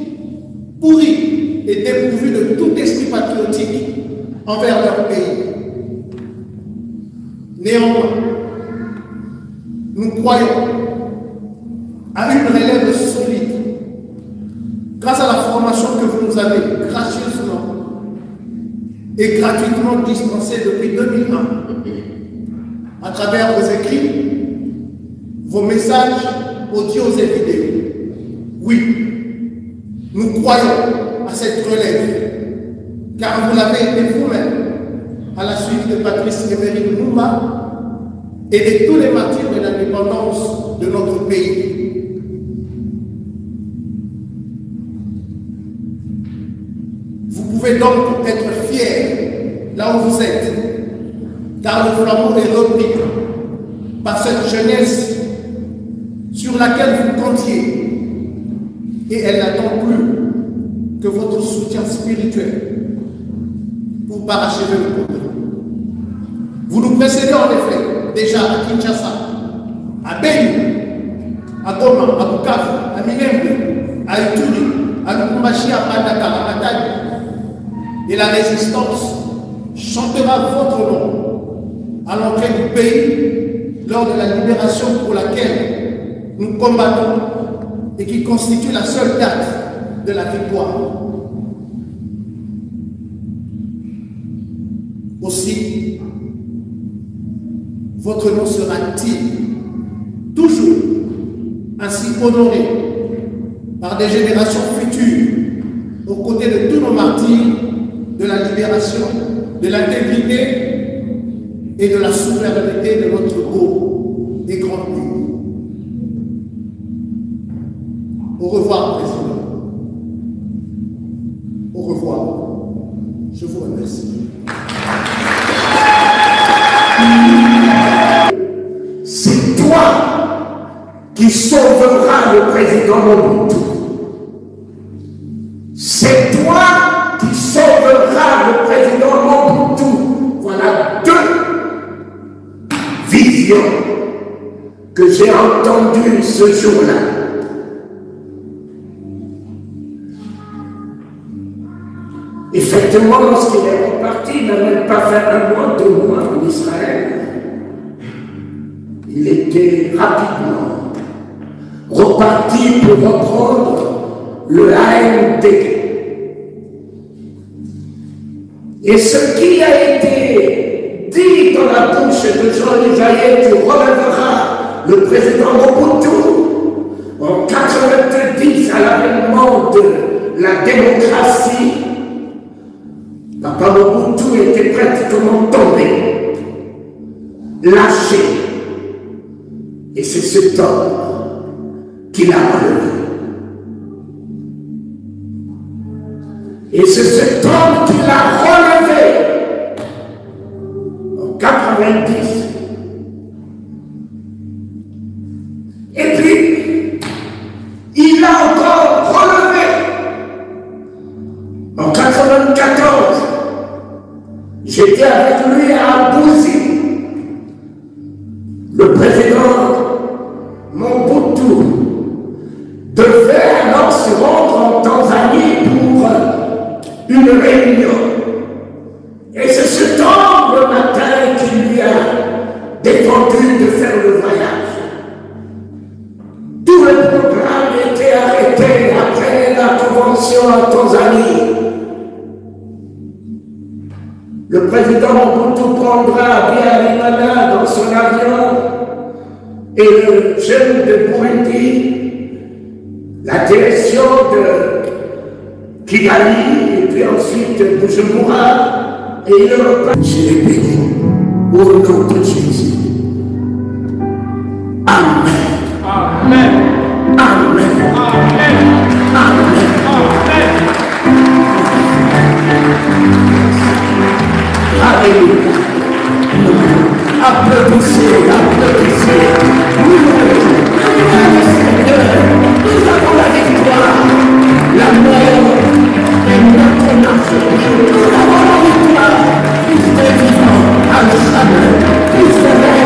[SPEAKER 15] pourris et dépourvus de tout esprit patriotique envers leur pays. Néanmoins, nous croyons à une relève solide grâce à la formation que vous nous avez gracieusement et gratuitement dispensée depuis 2001 à travers vos écrits, vos messages audio et vidéos. Oui, nous croyons à cette relève car vous l'avez été vous-même à la suite de Patrice Emery Lumumba et de tous les martyrs de l'indépendance de notre pays. Vous pouvez donc être fiers là où vous êtes, car le flambeau est repris par cette jeunesse sur laquelle vous comptiez, et elle n'attend plus que votre soutien spirituel pour parachever le combat. Vous nous précédez en effet déjà à Kinshasa, à Beni, à Goma, à Bukavu, à Minembwe, à Ituri, à Lubumbashi, à Mbandaka, à Matadi. Et la résistance chantera votre nom à l'entrée du pays lors de la libération pour laquelle nous combattons et qui constitue la seule date de la victoire. Aussi, votre nom sera-t-il toujours ainsi honoré par des générations futures aux côtés de tous nos martyrs de la libération, de l'intégrité et de la souveraineté de notre beau et grand pays. Au revoir, Président. Au revoir. Je vous remercie.
[SPEAKER 16] C'est toi qui sauveras le président Mobutu. C'est toi qui sauveras le président Mobutu. Voilà deux visions que j'ai entendues ce jour-là. Effectivement, lorsqu'il est reparti, il n'a même pas fait un mois, 2 mois en Israël. il était rapidement reparti pour reprendre le ANDG. Et ce qui a été dit dans la bouche de Jean Jaillet, tu relèveras le président Mobutu en 90 à l'avènement de la démocratie. Papa Mobutu était pratiquement tombé, lâché. Et c'est cet homme qui l'a relevé. Et c'est cet homme qui l'a relevé en 90. Et puis, il l'a encore relevé en 94. J'étais avec lui à Bouzi. Le président Mobutu devait alors se rendre en Tanzanie pour une réunion. Et c'est cet homme le matin qui lui a défendu de faire le voyage. Tout le programme était arrêté après la convention en Tanzanie. Le président Mobutu prendra Biarimana dans son avion et le jeune de Burundi la direction de Kigali et puis ensuite Bujumbura et il repart. Je l'ai béni au nom de Jésus. Amen. Amen. Amen. Amen. Amen. Alléluia. Applaudissez, applaudissez. Le Seigneur, nous avons la victoire. La mort est notre nation. Nous avons la victoire. Christ est vivant. Alléluia. Christ est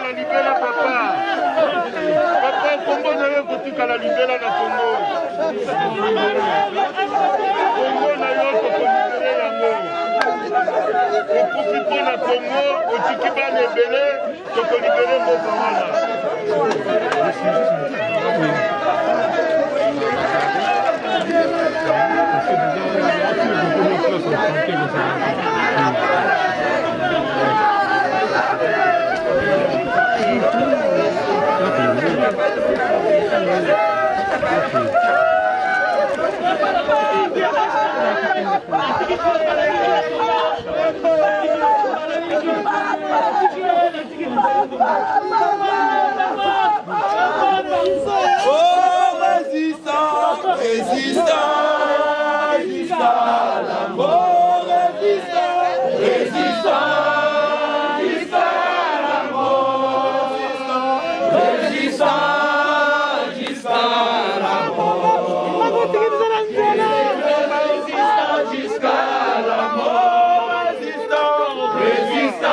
[SPEAKER 12] la libela papa. Papa Congo na yo kotika la libela na Congo. Congo na yo kokolibere yango. Okufi mpo na Congo otiki bana ebele tokolibere mboka wana.
[SPEAKER 17] Oh, résistant, résistant, jusqu'à la mort, résistant, résistant, jusqu'à la mort, résistant, jusqu'à la mort, résistant, jusqu'à la mort, résistant, résistant.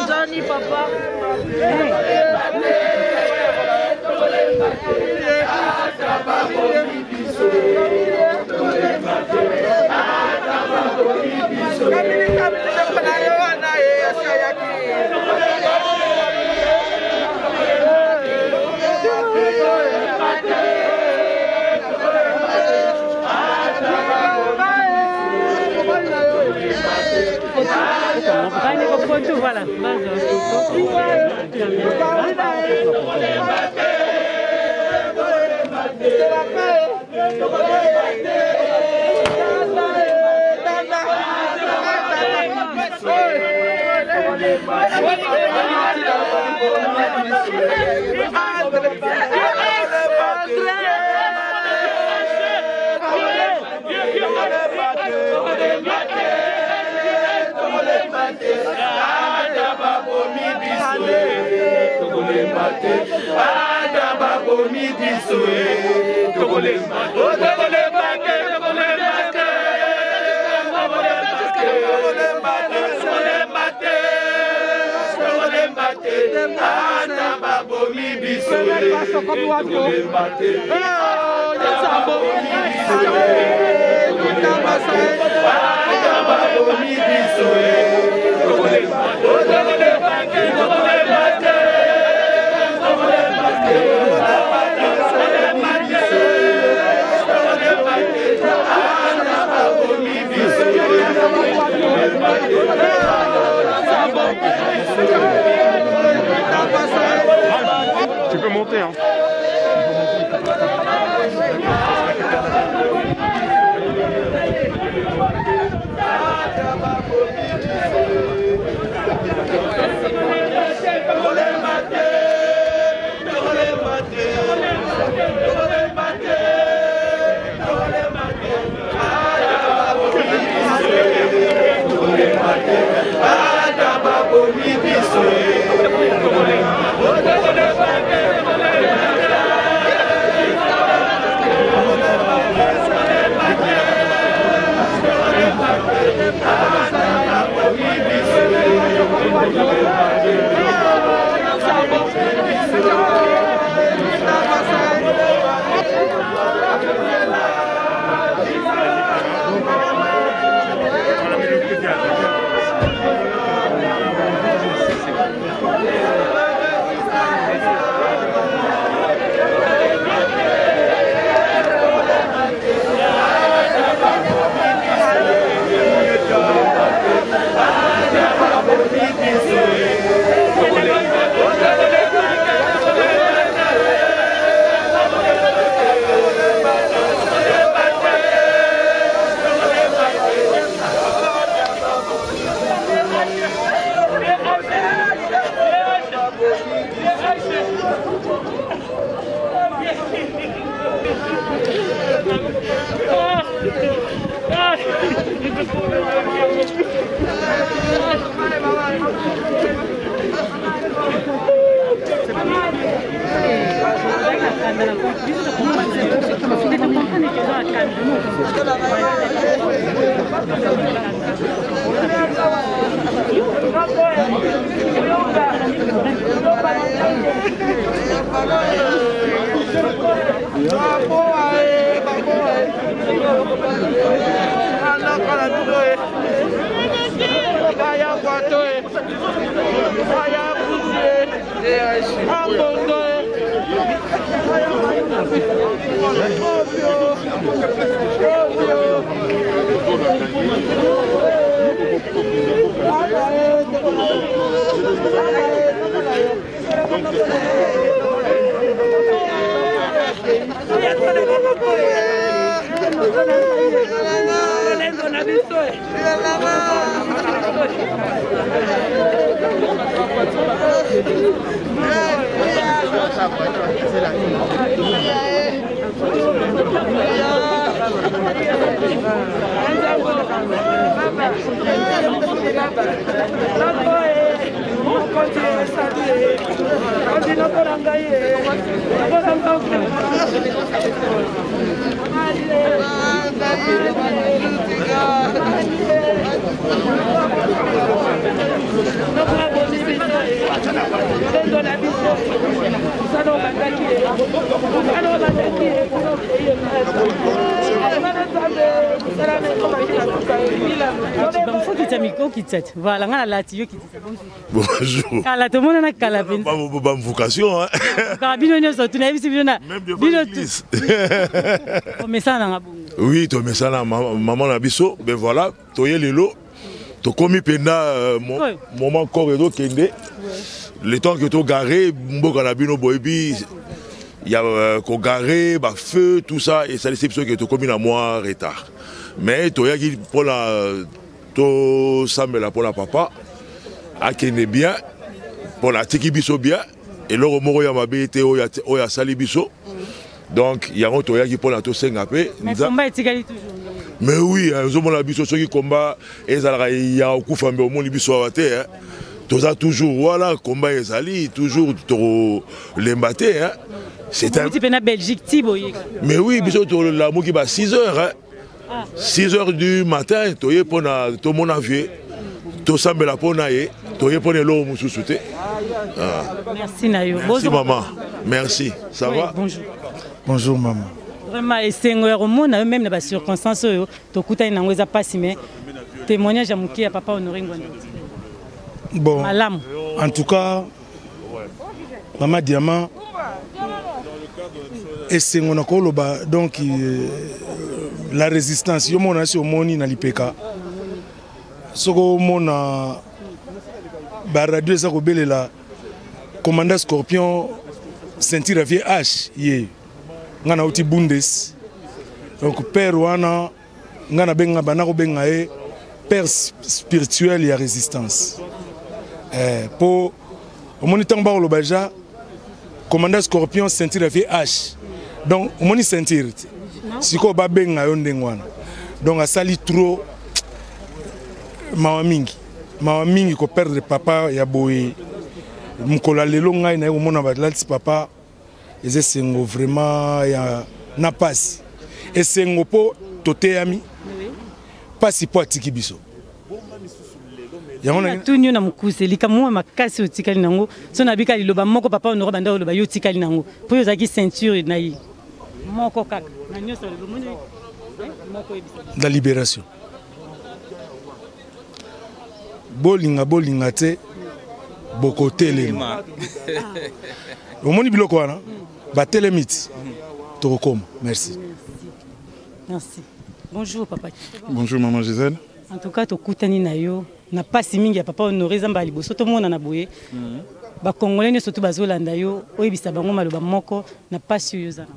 [SPEAKER 18] Johnny, papa.
[SPEAKER 2] Voilà.
[SPEAKER 19] Tu peux monter, hein.
[SPEAKER 2] Voilà, on a la tio qui dit
[SPEAKER 19] bonjour.
[SPEAKER 2] Kala tout le monde a kala ben.
[SPEAKER 19] Bonne vocation hein.
[SPEAKER 2] Karabino nyo so tuna bisi bino na.
[SPEAKER 19] Même devant l'église.
[SPEAKER 2] Mais ça na bongo.
[SPEAKER 19] Oui, to mais ça na maman na biso, ben voilà, toye lelo. To komi penda moment corridor kende. Le temps que to garé mboka na bino boyebi il y a ko garé ba feu tout ça et ça laisse que to komi na moi retard. Mais toya qui pour la to sambela pour la papa akene bien pour la tiki biso bien et le moro ya mabete oya sali biso donc il y a un toya qui pour la to senga pe mais oui zo mona biso soki combat ezala ya okufambe omoni biso awate toza toujours voilà combat ezali toujours to lembate c'est un
[SPEAKER 2] petit peu na Belgique tiboye
[SPEAKER 19] mais oui biso to la moki ba 6 heures 6 heures du matin, tu es pour mon avion, tu sembles la pour naïe, tu es pour l'eau moussouté.
[SPEAKER 2] Merci Nayo.
[SPEAKER 19] Merci maman. Merci. Ça va?
[SPEAKER 2] Bonjour.
[SPEAKER 1] Bonjour maman.
[SPEAKER 2] Vraiment, c'est un moment même dans les circonstances, tu coutais une angoisse pas si mais témoignage à Mouki à papa Honoré Ngwanda.
[SPEAKER 1] Bon. En tout cas, maman Diamant. Et c'est mon accord donc la résistance yo mona si omoni na lipeka soko mona ba radio za ko belela commandant Scorpion ceinture vie H ye ngana uti bundes donc père wana ngana benga bana ko benga e père spirituel ya résistance pour omoni tamba lo baja commandant Scorpion ceinture vie H donc omoni ceinture siko ba benga yo ndengwana donc asali trop mawa mingi ko perdre papa ya boye mukola lelo ngai na komona ba lalti papa eze sengo vraiment ya na pasi esengo po toteyami pasi po atiki biso
[SPEAKER 2] tout nyo na mukuse likamwa makasi otikali nango so na bika liloba moko papa honore banda loba yo tikali nango po yo zaki ceinture na yi moko kaka na nyoso le moni moko ebisa
[SPEAKER 20] la libération bolinga te bokotelema omoni biloko wana batelemiti tokokoma. Merci.
[SPEAKER 2] Merci. Bonjour papa.
[SPEAKER 21] Bonjour maman Gisèle.
[SPEAKER 2] En tout cas tokutani na yo na pasi mingi ya papa honore zamba liboso to mona na boye ba congolais surtout bazolanda yo oyebisa bango maloba moko na pasi yo zana.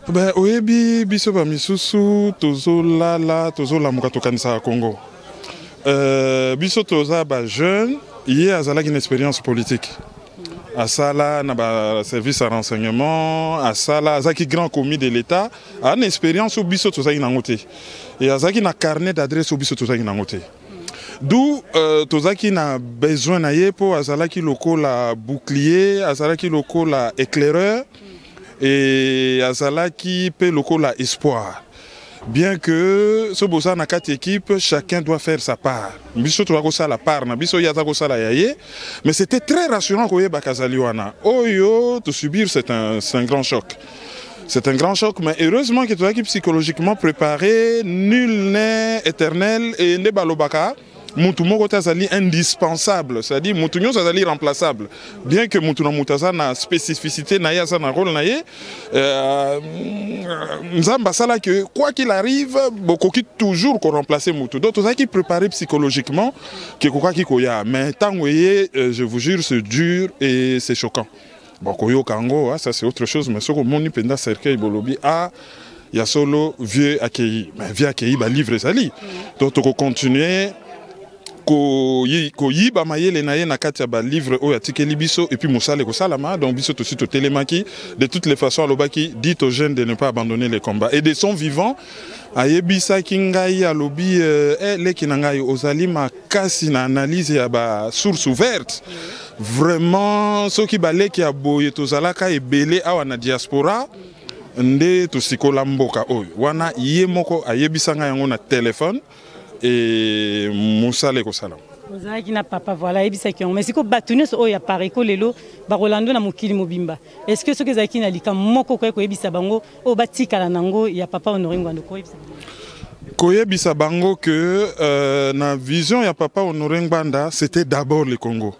[SPEAKER 21] Ben oyebi biso ba misusu tozolala tozolamuka tokanisa Congo. Biso toza ba jeune hier azalaki une expérience politique. Asala na ba service à renseignement, Asala azaki grand commis de l'État, a une expérience au biso tozaki nangote. Et azaki na carnet d'adresse au biso tozaki nangote. D'où tozaki na besoin na yepo azalaki loko la bouclier, azalaki loko la éclaireur et azalaki pe loko la espoir. Bien que ce bossa na quatre équipes, chacun doit faire sa part. Biso to ko sala part na biso ya ko sala yaye, mais c'était très rassurant ko yeba kazali wana. Oyo to subir c'est un grand choc. C'est un grand choc, mais heureusement que tu es psychologiquement préparé, nul n'est éternel et ne balobaka. Moutou Tazali indispensable, c'est-à-dire Moutou Tazali remplaçable. Bien que Moutou Moutaza na spécificité, na yaza na rôle naye, Nzamba sala que quoi qu'il arrive, beaucoup qui toujours qu'on remplace Moutou. Donc tout ça qui préparé psychologiquement, que quoi qui koya. Mais tant que je vous jure, c'est dur et c'est choquant. Bon, koyo kango, ça c'est autre chose, mais ce que mon penda cercueil bolobi a. Il y a solo vieux accueilli, mais vieux accueilli, bah livre sali. Donc on continue. Ko yiba mayele na ye na kati ya ba livre oyo atikeli biso et puis mosale ko salama donc biso to site telemaki de toutes les façons alobaki dit aux jeunes de ne pas abandonner les combats et de son vivant ayebisa kingai alobi leki na ngai ozali makasi na analyse ya ba source ouverte vraiment soki baleki ya boye tozalaka ebele awa na diaspora nde tosikola mboka oyo wana ye moko ayebisa ngai yango na téléphone et Moussa le Kosalam.
[SPEAKER 2] Vous avez dit papa voilà et bisaki mais si ko batune so ya pareko lelo ba Rolando na mokili mobimba. Est-ce que ce que zaki na lika moko ko yebisa bango o batika la nango ya papa Honoré Ngwanda ko yebisa.
[SPEAKER 21] Ko yebisa bango que na vision ya papa Honoré Ngwanda c'était d'abord le Congo.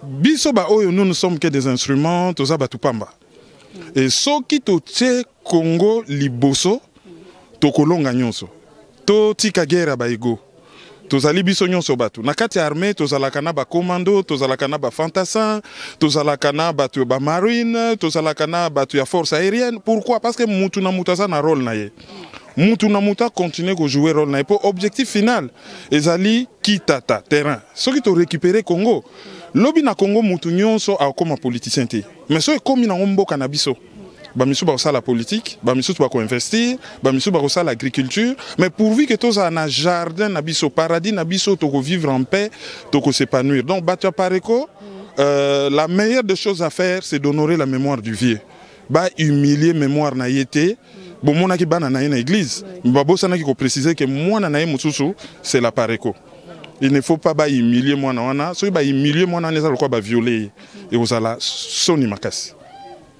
[SPEAKER 21] Biso ba oyo nous ne sommes que des instruments toza batupamba. Et soki to tche Congo liboso to kolonga nyonso. To tika guerre baigo tozali biso nyonso batu na kati ya armée tozalaka na ba commando tozalaka na ba fantassin tozalaka na batu ba marine tozalaka na batu ya force aérienne. Pourquoi? Parce que mutu na mutaza na rôle na ye mutu na muta continue ko jouer rôle na ye pour objectif final ezali kitata terrain soki to récupérer Congo lobi na Congo mutu nyonso akoma politicien te mais so ekomi na mboka na biso Bamisu ba la politique, bamisu ba ko investir, bamisu ba ko l'agriculture, mais pourvu que tous en a jardin nabiso paradis nabiso to ko vivre en paix, to ko s'épanouir. Donc Batia Pareko, la meilleure des choses à faire c'est d'honorer la mémoire du vieux. Ba humilier mémoire na yete, bon mona ki bana na église. Babo sana ki ko préciser que moi na mususu c'est la Pareko. Il ne faut pas humilier moi na wana, so ba humilier moi na neza ko ba violer et osala soni makasi.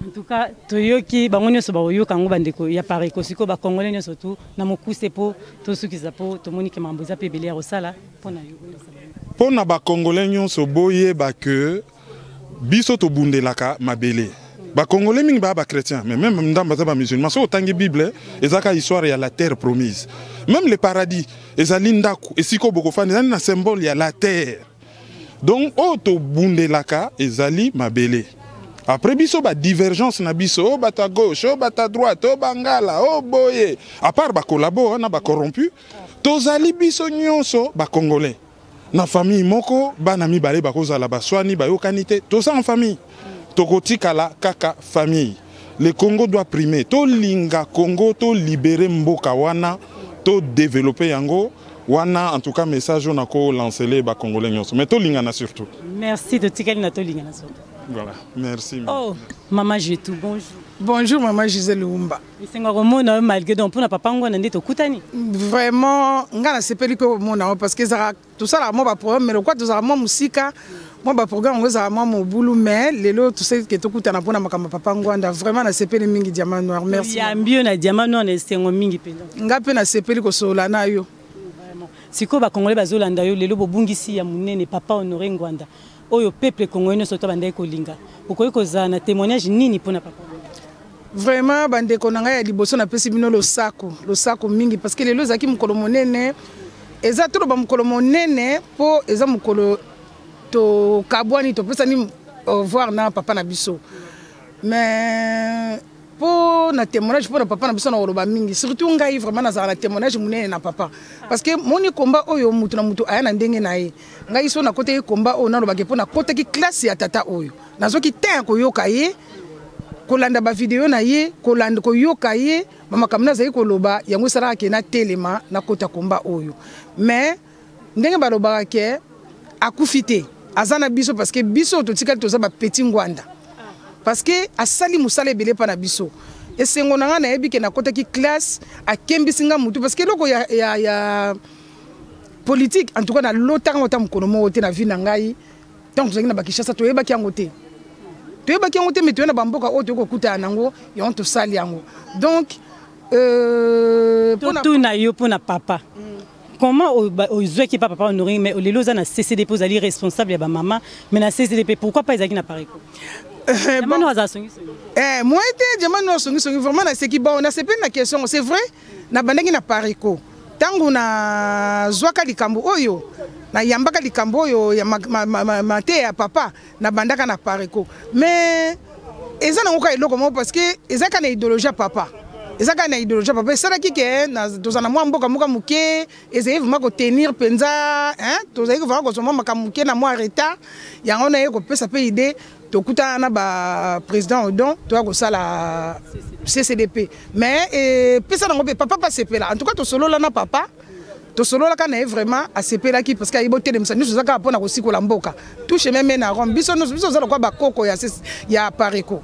[SPEAKER 2] En tout cas, toyoki bangonyo so baoyo kango bandeko ya pareko siko ba congolais nyo surtout na mokuse po to suki zapo to monike mamboza pe belia osala pona yo.
[SPEAKER 21] Pona ba congolais nyo so boye ba que biso to bundelaka mabele. Ba congolais mingi ba chrétien mais même ndamba za ba musulman so tangi bible ezaka histoire ya la terre promise. Même le paradis ezali ndaku esiko bokofani na symbole ya la terre. Donc o to bundelaka ezali mabele. Après biso ba divergence na biso bata gauche bata droite bangala boye à part ba collabo na ba corrompu tozali biso nyonso ba congolais na famille moko bana mibale ba kozala ba swani ba yokanité toza en famille tokotikala kaka famille. Le Congo doit primer to linga Congo to libérer mboka wana to développer yango wana en tout cas message on a ko lancer ba congolais nyonso mais to linga na surtout.
[SPEAKER 2] Merci de tikali na to linga na surtout.
[SPEAKER 21] Voilà, merci.
[SPEAKER 2] Oh, Maman Jetou, bonjour.
[SPEAKER 3] Bonjour maman Gisèle Oumba.
[SPEAKER 2] Malgré donc pour papa ngwana ndé tokutani.
[SPEAKER 3] Vraiment ngana sepeli ko mona parce que ça tout ça là moi problème mais le quoi tout ça moi musika moi programme ngo za moi mon boulot mais lelo tout ça que tokutana pona makamba papa ngwanda vraiment na sepeli mingi diamant noir merci.
[SPEAKER 2] Ya mbio na diamant noir na sengo mingi penza.
[SPEAKER 3] Ngape na sepeli ko sola na yo.
[SPEAKER 2] Vraiment. Siko ba congolais bazolanda yo lelo bobungisi ya munene papa Honoré Ngwanda. Oyo peuple congolais soto bandai ko linga. Okoyi ko za na témoignage nini pona papa.
[SPEAKER 3] Vraiment bande konanga ya liboso na pesi bino lo sako mingi parce que lelo zaki mukolo monene eza to ba mukolo monene po eza mukolo to kabwani to pesa ni voir na papa na biso mais po na témoignage po na papa na biso na oloba mingi surtout ngai vraiment na za témoignage monene na papa parce que moni komba oyo mutu na mutu aya na ndenge na ye ngai so na côté komba o na loba ke po na côté ki classe ya tata oyo nazoki te ko yoka ye kolanda ba video na ye kolanda ko yoka ye mama kamna zai koloba yango sara ke na telema na kota komba oyo mais ndenge baloba ke akufite azana biso parce que biso to tikali to za ba petit ngwanda parce que asali musale belé pa na biso esengo nanga na yebi ke na kota ki classe akembisinga mutu parce que loko ya politique en tout cas na lotanga ota mukono mo te na vie na ngai donc to na bakishasa to yeba ki angote tu es baki ngote mais tu es na bamboka oto ko kuta nango ya on to sali yango donc
[SPEAKER 2] tout na yo pona papa comment ozwe ki papa Honoré mais lelo za na CCDP ozali responsable ya ba maman mais na CCDP pourquoi pas ezaki na pareko
[SPEAKER 3] bon moi était jamano songi vraiment na seki bon na c'est pas na question c'est vrai na bandengi na pareko tangu na zwaka likambo oyo na yambaka likambo oyo ya mate ya papa na bandaka na pareko mais eza na ngoka eloko mo parce que eza kana idéologie papa eza kana idéologie papa ça qui que na tozana mwa mboka muka muke eza vraiment ko tenir penza hein tozali ko vraiment ko soma makamuke na mwa retard yango na yeko pesa pe idée tokuta na ba président Odon to ko sala CCDP mais pesa na ngope papa pas sepela en tout cas to solo la na papa to solo la kana vraiment a sepela ki parce que ibo tele msa nyuso zaka pona ko sikola mboka touche même na Rome biso za ko ba koko ya pareko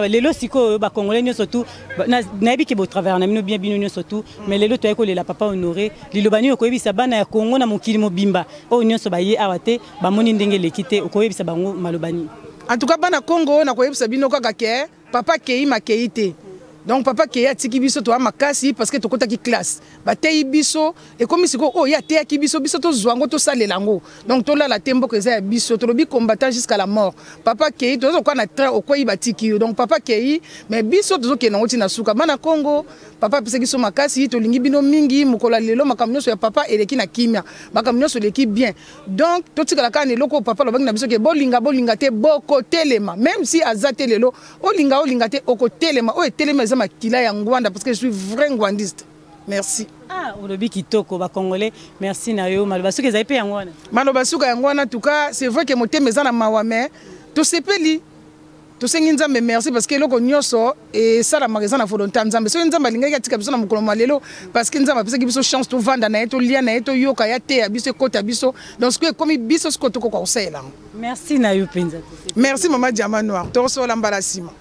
[SPEAKER 2] lelo siko ba congolais nyo surtout na yebi ke bo travers na mino bien bino surtout mais lelo to yeko lela papa Honoré lilobani ko yebisa bana ya Congo na mokili mobimba o nyonso ba ye awate ba moni ndenge lekite ko yebisa bango malobani
[SPEAKER 3] en tout cas bana Congo na ko yebisa bino kaka ke papa kei makeite donc papa kei atiki biso to makasi parce que to kota ki classe ba tei biso et comme siko o ya te ki biso to zwango to salelango donc to la la tembo que za biso to lobi combattant jusqu'à la mort papa kei to ko na tra o ko ibatiki donc papa kei mais biso to ke na ngoti na suka bana Congo papa pese biso makasi to lingi bino mingi mukola lelo makamnyo ya papa eleki na kimia makamnyo so leki bien donc to tikala kana loko papa lo bangi na biso ke bolinga te boko telema même si azate lelo olinga te oko telema o telema za makila ya ngwanda parce que je suis vrai ngwandiste. Merci.
[SPEAKER 2] Ah, olobi kitoko ba congolais. Merci na yo malobasuka ezai pe yango wana.
[SPEAKER 3] Malobasuka yango wana en tout cas, c'est vrai que moté mezana mawame to sepeli. To sengi nzambe merci parce que loko nyoso et ça la magasin na volonté nzambe. So nzambe linga tika biso na mukolo malelo parce que nzambe pesa biso chance to vanda na eto lia na eto yoka ya te ya biso kota biso. Donc ce que comme biso ce ko ko osela.
[SPEAKER 2] Merci na yo penza.
[SPEAKER 3] Merci maman Diamant Noir. To so la mbalasima.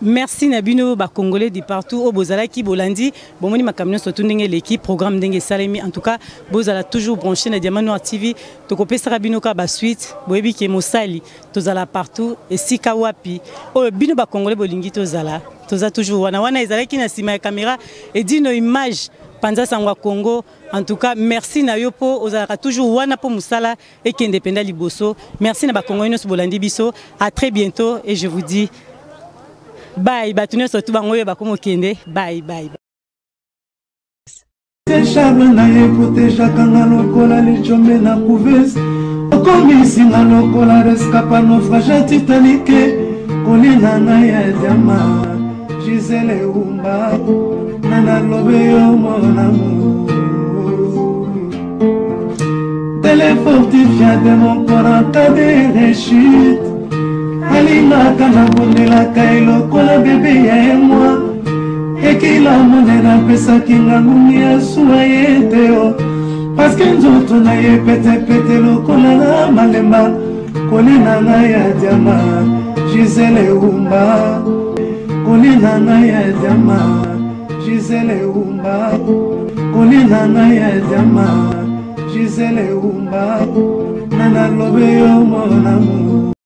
[SPEAKER 2] Merci Nabino ba congolais de partout au bozala ki bolandi bomoni makamno surtout ndenge l'équipe programme ndenge salemi en tout cas bozala toujours branché na Diamant Noir TV to kopesa bino ka ba suite boyebi ke mosali tozala partout et sika wapi o bino ba congolais bolingi tozala toujours wana ezala ki na sima ya caméra et dit nos images Panza Sangwa Congo, en tout cas, merci na yopo, ozalaka toujours wana po musala et qui indépendant liboso. Merci na ba Congolais so bolandi biso. À très bientôt et je vous dis bye. Batune surtout bangoyo ba komo kende. Bye.
[SPEAKER 1] Shaba ye proteja kanga lokola lichombe na couveuse. Okomi singa lokola rescapa naufrage titanique. Kolina na ya diama. Gisèle Oumba. Nana lobe yo mon amour. Télé fortifié de mon corps en cas de rechute. Alina kana bonela kailo kola bébé et moi. Et qu'il a monena pesa kinga ngumia suaye teo. Parce que nzoto na ye pete lo kola na malemba. Kolina na ya diama. Gisele Umba Kolina na yezama Gisele Umba Kolina na yezama Gisele Umba Nana lobe yo monamu